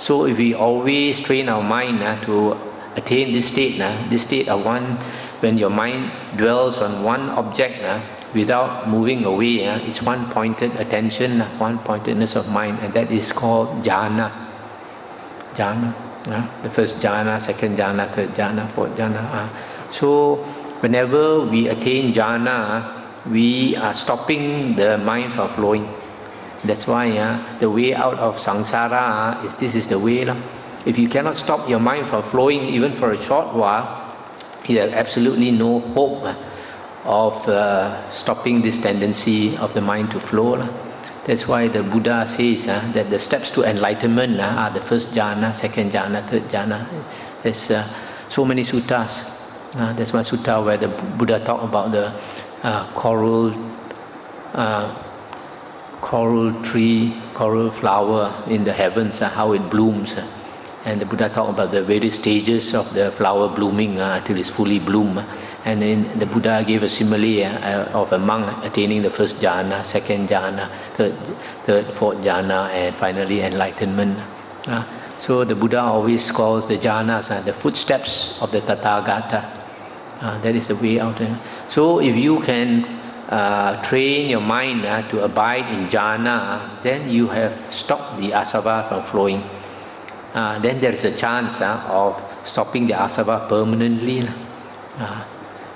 So if we always train our mind to attain this state of one, when your mind dwells on one object without moving away, it's one pointed attention, one pointedness of mind, and that is called jhana. Jhana, the first jhana, second jhana, third jhana, fourth jhana. So whenever we attain jhana, we are stopping the mind from flowing. That's why the way out of samsara this is the way. If you cannot stop your mind from flowing even for a short while, you have absolutely no hope of stopping this tendency of the mind to flow. That's why the Buddha says that the steps to enlightenment are the first jhana, second jhana, third jhana. There's so many suttas. There's one sutta where the Buddha talked about the coral tree, coral flower in the heavens, how it blooms. And the Buddha talked about the various stages of the flower blooming until it's fully bloomed. And then the Buddha gave a simile of a monk attaining the first jhana, second jhana, third, fourth jhana, and finally enlightenment. So the Buddha always calls the jhanas the footsteps of the Tathagata. That is the way out. So if you can train your mind to abide in jhana, then you have stopped the asava from flowing. Then there is a chance of stopping the asava permanently.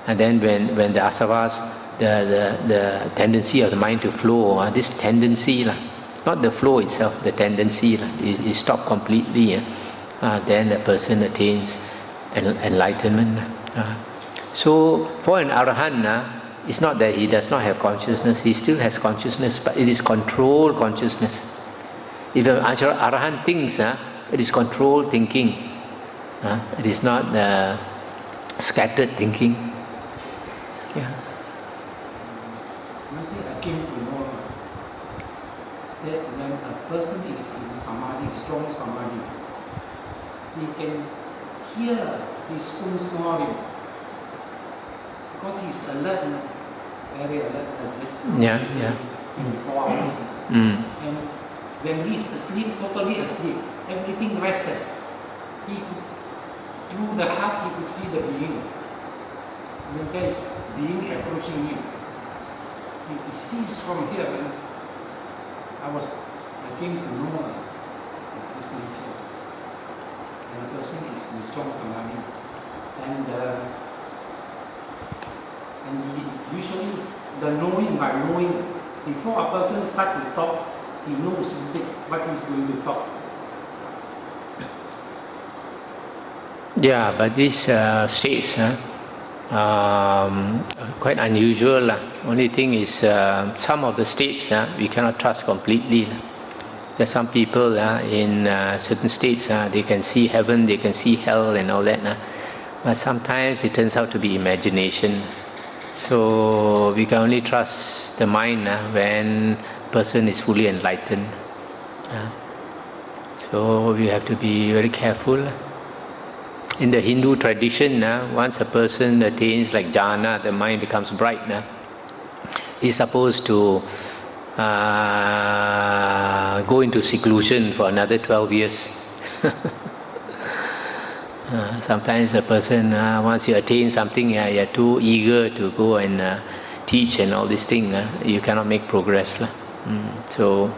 And then when the asavas, the tendency of the mind to flow, this tendency, not the flow itself, the tendency is stopped completely, then the person attains enlightenment. So for an arahant, it's not that he does not have consciousness, he still has consciousness, but it is controlled consciousness. If an arahant thinks, it is controlled thinking. It is not scattered thinking. Yeah. One thing I came to know that when a person is in samadhi, strong samadhi, he can hear his own snoring because he's alert, very alert like this. In 4 hours. And when he's asleep, totally asleep, everything rested. Through the heart, he could see the being. When there is being approaching him, he sees from here. I came to know this nature. And the person is in strong samadhi. And usually, the knowing by knowing, before a person starts to talk, he knows what he's going to talk. Yeah, but these states quite unusual. Only thing is some of the states we cannot trust completely. There's some people in certain states they can see heaven, they can see hell and all that. But sometimes it turns out to be imagination. So we can only trust the mind when person is fully enlightened. So we have to be very careful. In the Hindu tradition, once a person attains like jhana, the mind becomes bright. He's supposed to go into seclusion for another 12 years. Sometimes a person, once you attain something, you're too eager to go and teach and all these things, you cannot make progress. So,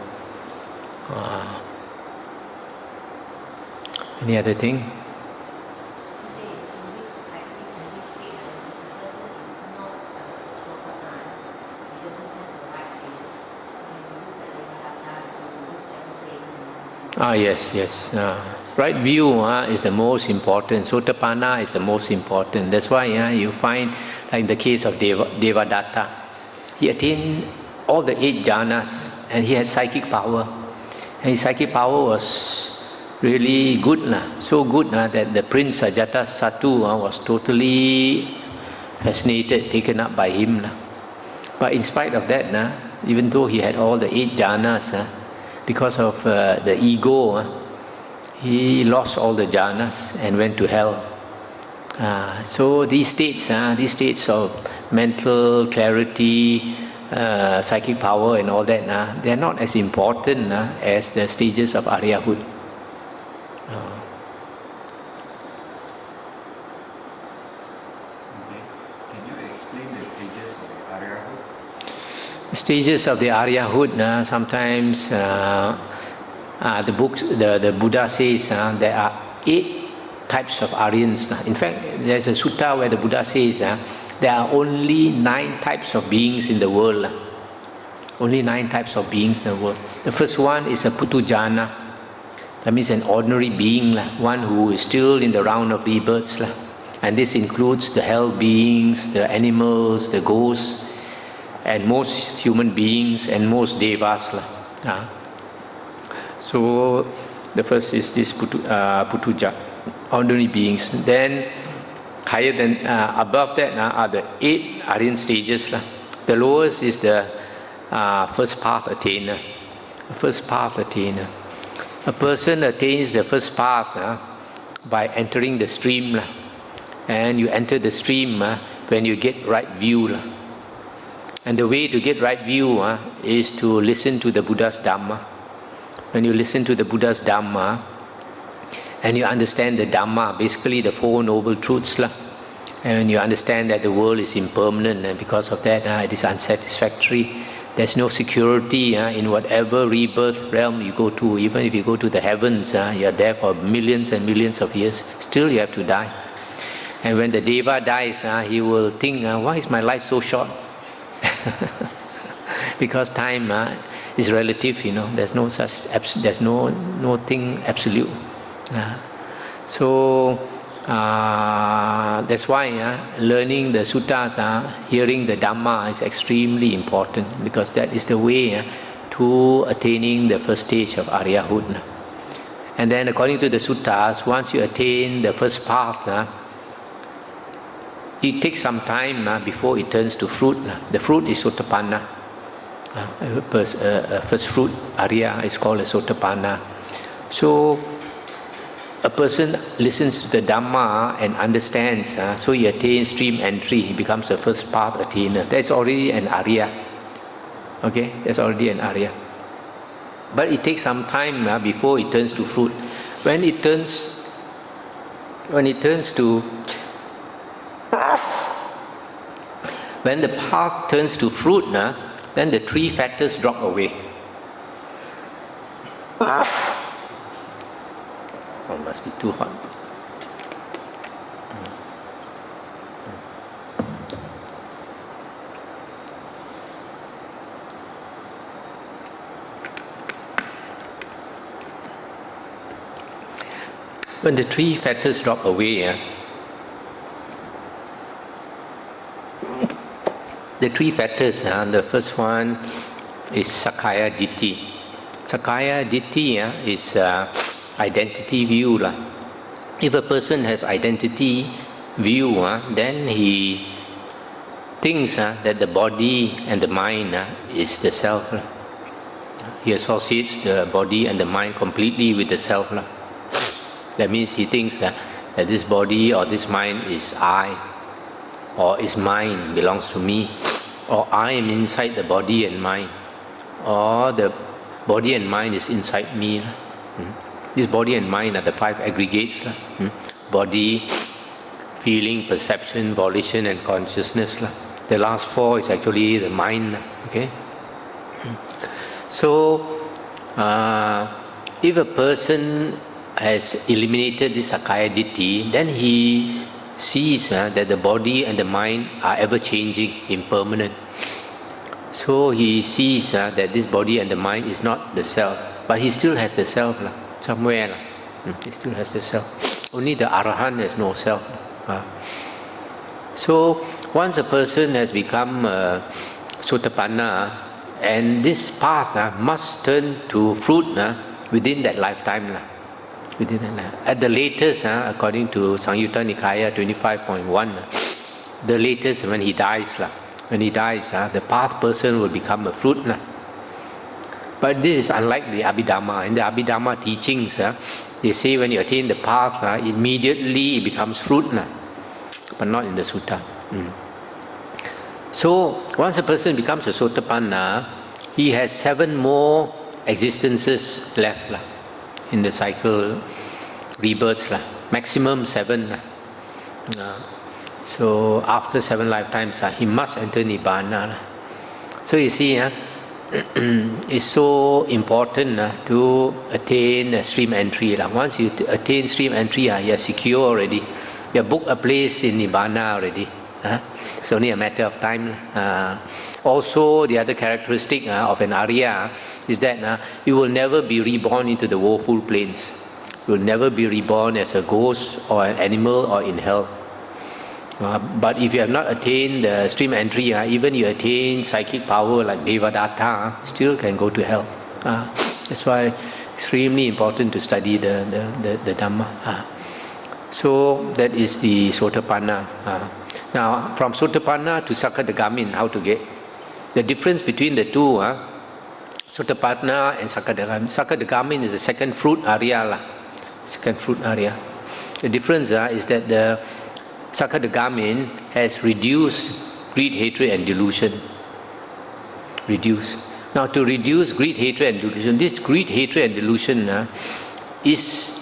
any other thing? Yes. Right view is the most important. Sotapanna is the most important. That's why you find, like the case of Devata, he attained all the 8 jhanas and he had psychic power. And his psychic power was really good, so good that the Prince Ajatasattu was totally fascinated, taken up by him. But in spite of that, even though he had all the 8 jhanas, because of the ego, he lost all the jhanas and went to hell. So these states of mental clarity, psychic power and all that, they are not as important as the stages of Aryahood. Okay. Can you explain the stages of the Aryahood? Stages of the Aryahood, sometimes the books, the Buddha says there are 8 types of Aryans. In fact, there's a sutta where the Buddha says there are only 9 types of beings in the world. Only 9 types of beings in the world. The first one is a Putujana. That means an ordinary being, one who is still in the round of rebirths. And this includes the hell beings, the animals, the ghosts, and most human beings and most devas. So the first is this Putuja, ordinary beings. Then higher than, above that are the 8 Aryan stages. The lowest is the first path attainer. First path attainer. A person attains the first path by entering the stream. And you enter the stream when you get right view. And the way to get right view is to listen to the Buddha's Dhamma. When you listen to the Buddha's Dhamma and you understand the Dhamma, basically the 4 noble truths, and you understand that the world is impermanent, and because of that it is unsatisfactory. There's no security in whatever rebirth realm you go to. Even if you go to the heavens, you're there for millions and millions of years, still you have to die. And when the Deva dies, he will think, why is my life so short? Because time is relative, there's no such, there's no thing absolute. So that's why learning the suttas, hearing the Dhamma is extremely important, because that is the way to attaining the first stage of Aryahood. And then according to the suttas, once you attain the first path, it takes some time before it turns to fruit. The fruit is Sotapanna. First fruit, Arya, is called a Sotapanna. So a person listens to the Dhamma and understands, so he attains stream entry, he becomes a first path attainer. That's already an Arya. Okay, that's already an Arya. But it takes some time before it turns to fruit. When it turns to when the path turns to fruit, then the 3 factors drop away. Oh, must be too hot. When the 3 factors drop away, the 3 factors, the first one is Sakaya Ditti. Sakaya Ditti is identity view. If a person has identity view, then he thinks that the body and the mind is the self. He associates the body and the mind completely with the self. That means he thinks that this body or this mind is I, or is mine, belongs to me, or I am inside the body and mind, or the body and mind is inside me. This body and mind are the 5 aggregates. Body, feeling, perception, volition and consciousness. The last 4 is actually the mind. Okay. So if a person has eliminated this Sakaya Ditti, then he sees that the body and the mind are ever changing, impermanent. So he sees that this body and the mind is not the self, but he still has the self somewhere. He still has the self. Only the Arahant has no self. So once a person has become Sotapanna, and this path must turn to fruit within that lifetime. At the latest, according to Samyutta Nikaya 25.1, the latest when he dies, the path person will become a fruit. But this is unlike the Abhidhamma. In the Abhidhamma teachings, they say when you attain the path, immediately it becomes fruit, but not in the sutta. So once a person becomes a Sotapanna, he has 7 more existences left in the cycle rebirths, maximum 7. So after 7 lifetimes, he must enter Nibbana. So you see, it's so important to attain stream entry. Once you attain stream entry, you are secure already. You book a place in Nibbana already. It's only a matter of time. Also, the other characteristic of an Arya is that you will never be reborn into the woeful planes. You will never be reborn as a ghost or an animal or in hell. But if you have not attained the stream entry, even you attain psychic power like Devata, still can go to hell. That's why extremely important to study the Dhamma. So that is the Sotapanna. Now, from Sotapanna to Sakadagamin, how to get? The difference between the two, Sotapanna and Sakadagamin. Sakadagamin is the second fruit Arya. Second fruit Arya. The difference is that the Sakadagamin has reduced greed, hatred and delusion. Reduce. Now to reduce greed, hatred and delusion, this greed, hatred and delusion is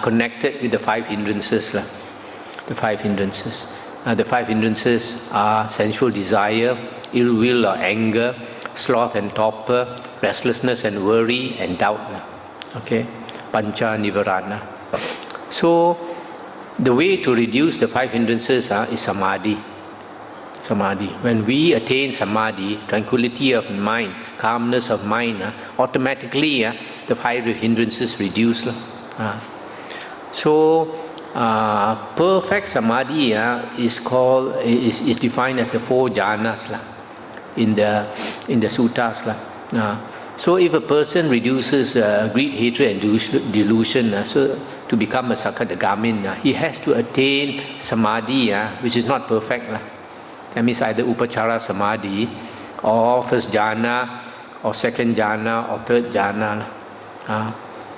connected with the 5 hindrances. The 5 hindrances. The 5 hindrances are sensual desire, ill will or anger, sloth and torpor, restlessness and worry and doubt. Okay? Pancha Nivarana. So the way to reduce the 5 hindrances is samadhi. Samadhi. When we attain samadhi, tranquility of mind, calmness of mind, automatically the 5 hindrances reduce. So perfect samadhi is defined as the 4 jhanas in the suttas. So if a person reduces greed, hatred and delusion, so to become a Sakadagamin, he has to attain samadhi, which is not perfect. That means either upachara samadhi, or first jhana, or second jhana, or third jhana.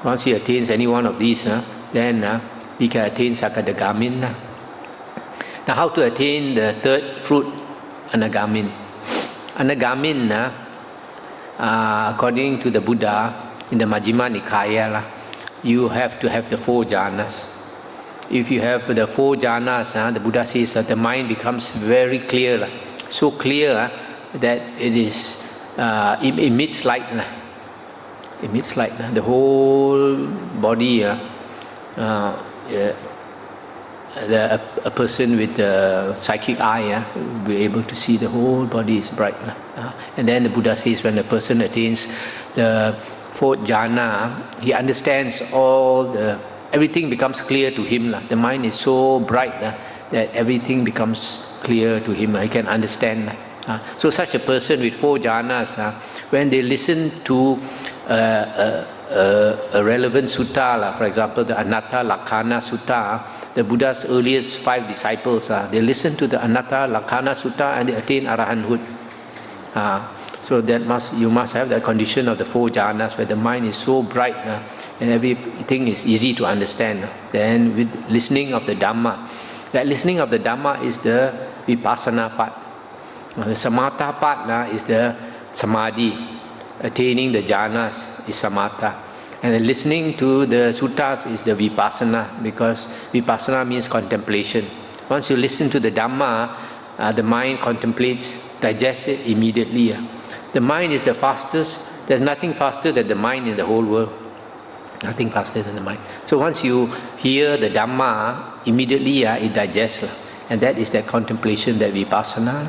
Once he attains any one of these, then he can attain Sakadagamin. Now, how to attain the third fruit, Anagamin? Anagamin, according to the Buddha, in the Majjhima Nikaya, you have to have the 4 jhanas. If you have the 4 jhanas, the Buddha says that the mind becomes very clear, so clear that it emits light. Emits light. The whole body, a person with a psychic eye will be able to see the whole body is bright. And then the Buddha says when a person attains the 4th jhana, he understands everything becomes clear to him. The mind is so bright that everything becomes clear to him. He can understand. So such a person with 4 jhanas, when they listen to a relevant sutta, for example, the Anatta Lakkhana Sutta, the Buddha's earliest 5 disciples, they listen to the Anatta Lakkhana Sutta and they attain arahanthood. So you must have the condition of the 4 jhanas where the mind is so bright and everything is easy to understand. Then with listening of the Dhamma, that listening of the Dhamma is the vipassana part. The samatha part is the samadhi. Attaining the jhanas is samatha. And then listening to the suttas is the vipassana, because vipassana means contemplation. Once you listen to the Dhamma, the mind contemplates, digests it immediately. The mind is the fastest. There's nothing faster than the mind in the whole world. Nothing faster than the mind. So once you hear the Dhamma, immediately it digests. And that is that contemplation, that vipassana.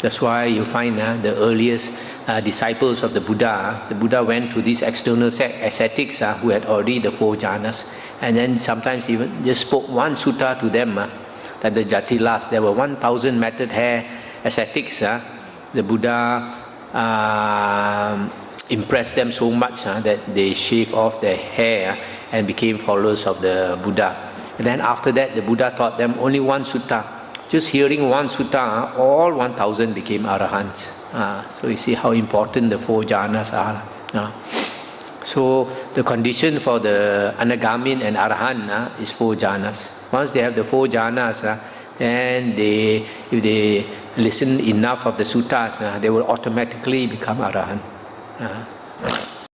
That's why you find the earliest disciples of the Buddha went to these external ascetics who had already the 4 jhanas. And then sometimes even just spoke one sutta to them, like the Jatilas. There were 1,000 matted hair ascetics. The Buddha impressed them so much that they shaved off their hair and became followers of the Buddha. And then after that, the Buddha taught them only one sutta. Just hearing one sutta, all 1,000 became arahants. So you see how important the 4 jhanas are. So the condition for the Anagamin and Arahant is 4 jhanas. Once they have the 4 jhanas, then if they listen enough of the suttas, they will automatically become Arahant.